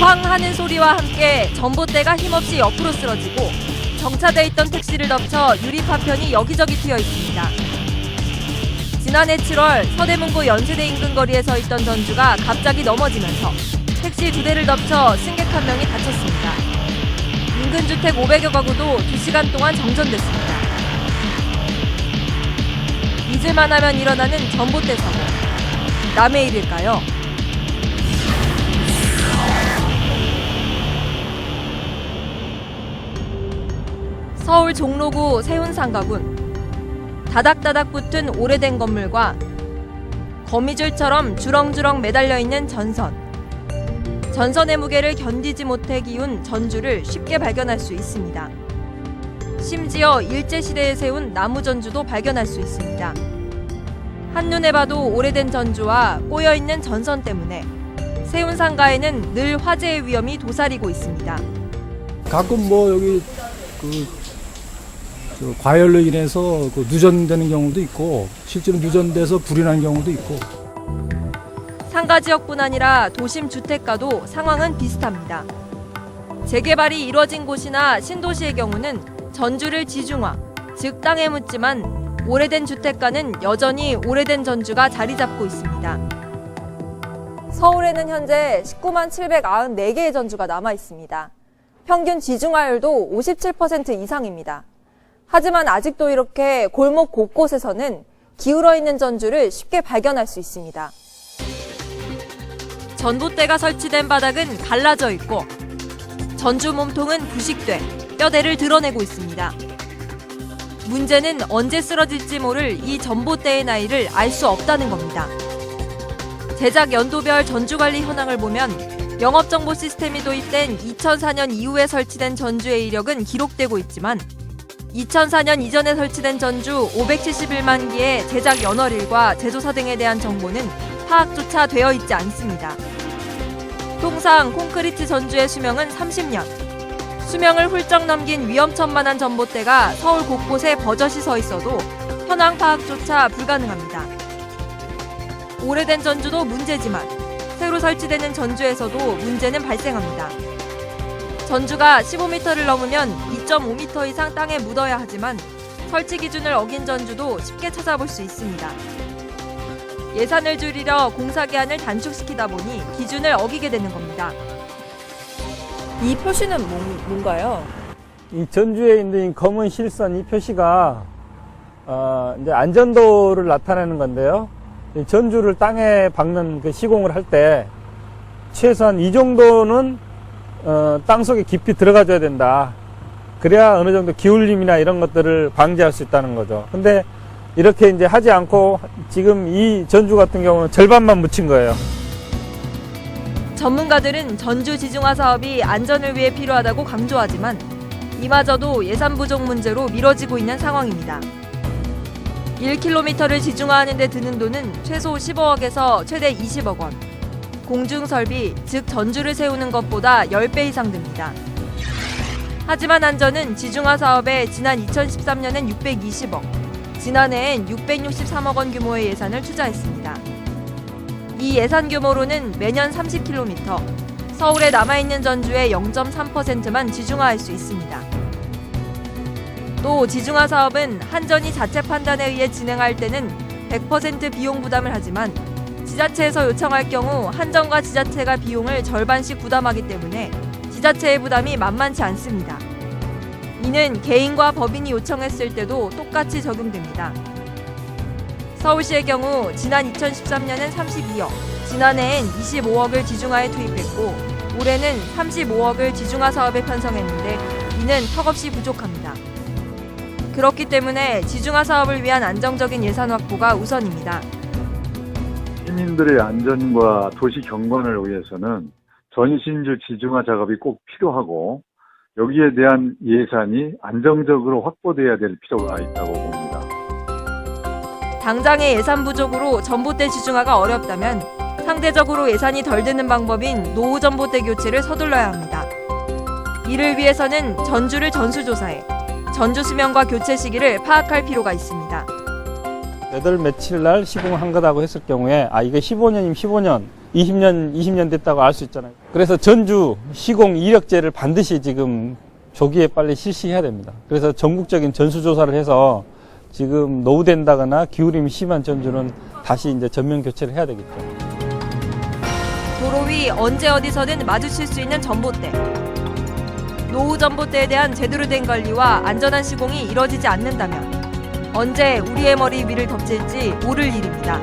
우왕 하는 소리와 함께 전봇대가 힘없이 옆으로 쓰러지고 정차돼 있던 택시를 덮쳐 유리 파편이 여기저기 튀어 있습니다. 지난해 7월 서대문구 연세대 인근 거리에 서 있던 전주가 갑자기 넘어지면서 택시 2대를 덮쳐 승객 1명이 다쳤습니다. 인근 주택 500여 가구도 2시간 동안 정전됐습니다. 잊을만 하면 일어나는 전봇대 사고. 남의 일일까요? 서울 종로구 세운상가군. 다닥다닥 붙은 오래된 건물과 거미줄처럼 주렁주렁 매달려 있는 전선. 전선의 무게를 견디지 못해 기운 전주를 쉽게 발견할 수 있습니다. 심지어 일제시대에 세운 나무 전주도 발견할 수 있습니다. 한눈에 봐도 오래된 전주와 꼬여있는 전선 때문에 세운상가에는 늘 화재의 위험이 도사리고 있습니다. 가끔 여기 과열로 인해서 누전되는 경우도 있고 실제로 누전돼서 불이 난 경우도 있고. 상가 지역뿐 아니라 도심 주택가도 상황은 비슷합니다. 재개발이 이뤄진 곳이나 신도시의 경우는 전주를 지중화, 즉 땅에 묻지만 오래된 주택가는 여전히 오래된 전주가 자리 잡고 있습니다. 서울에는 현재 19만 794개의 전주가 남아 있습니다. 평균 지중화율도 57% 이상입니다. 하지만 아직도 이렇게 골목 곳곳에서는 기울어 있는 전주를 쉽게 발견할 수 있습니다. 전봇대가 설치된 바닥은 갈라져 있고 전주 몸통은 부식돼 뼈대를 드러내고 있습니다. 문제는 언제 쓰러질지 모를 이 전봇대의 나이를 알 수 없다는 겁니다. 제작 연도별 전주관리 현황을 보면 영업정보 시스템이 도입된 2004년 이후에 설치된 전주의 이력은 기록되고 있지만 2004년 이전에 설치된 전주 571만 기의 제작 연월일과 제조사 등에 대한 정보는 파악조차 되어 있지 않습니다. 통상 콘크리트 전주의 수명은 30년. 수명을 훌쩍 넘긴 위험천만한 전봇대가 서울 곳곳에 버젓이 서 있어도 현황 파악조차 불가능합니다. 오래된 전주도 문제지만 새로 설치되는 전주에서도 문제는 발생합니다. 전주가 15m를 넘으면 2.5m 이상 땅에 묻어야 하지만 설치 기준을 어긴 전주도 쉽게 찾아볼 수 있습니다. 예산을 줄이려 공사 기한을 단축시키다 보니 기준을 어기게 되는 겁니다. 이 표시는 뭔가요? 이 전주에 있는 이 검은 실선 이 표시가 이제 안전도를 나타내는 건데요. 이 전주를 땅에 박는 그 시공을 할 때 최소한 이 정도는 땅 속에 깊이 들어가줘야 된다. 그래야 어느 정도 기울림이나 이런 것들을 방지할 수 있다는 거죠. 근데 이렇게 이제 하지 않고 지금 이 전주 같은 경우는 절반만 묻힌 거예요. 전문가들은 전주 지중화 사업이 안전을 위해 필요하다고 강조하지만 이마저도 예산 부족 문제로 미뤄지고 있는 상황입니다. 1km를 지중화하는 데 드는 돈은 최소 15억에서 최대 20억 원. 공중설비, 즉 전주를 세우는 것보다 10배 이상 듭니다. 하지만 안전은 지중화 사업에 지난 2013년엔 620억, 지난해엔 663억 원 규모의 예산을 투자했습니다. 이 예산 규모로는 매년 30km, 서울에 남아있는 전주의 0.3%만 지중화할 수 있습니다. 또 지중화 사업은 한전이 자체 판단에 의해 진행할 때는 100% 비용 부담을 하지만 지자체에서 요청할 경우 한전과 지자체가 비용을 절반씩 부담하기 때문에 지자체의 부담이 만만치 않습니다. 이는 개인과 법인이 요청했을 때도 똑같이 적용됩니다. 서울시의 경우 지난 2013년엔 32억, 지난해엔 25억을 지중화에 투입했고 올해는 35억을 지중화 사업에 편성했는데 이는 턱없이 부족합니다. 그렇기 때문에 지중화 사업을 위한 안정적인 예산 확보가 우선입니다. 시민들의 안전과 도시 경관을 위해서는 전신주 지중화 작업이 꼭 필요하고 여기에 대한 예산이 안정적으로 확보돼야 될 필요가 있다고 봅니다. 당장의 예산 부족으로 전봇대 지중화가 어렵다면 상대적으로 예산이 덜 드는 방법인 노후 전봇대 교체를 서둘러야 합니다. 이를 위해서는 전주를 전수조사해 전주 수명과 교체 시기를 파악할 필요가 있습니다. 몇 월 며칠 날 시공을 한 거라고 했을 경우에 이게 15년이면 15년, 20년 됐다고 알 수 있잖아요. 그래서 전주 시공 이력제를 반드시 지금 조기에 빨리 실시해야 됩니다. 그래서 전국적인 전수조사를 해서 지금 노후된다거나 기울임이 심한 전주는 다시 이제 전면 교체를 해야 되겠죠. 도로 위 언제 어디서든 마주칠 수 있는 전봇대. 노후 전봇대에 대한 제대로 된 관리와 안전한 시공이 이뤄지지 않는다면 언제 우리의 머리 위를 덮칠지 모를 일입니다.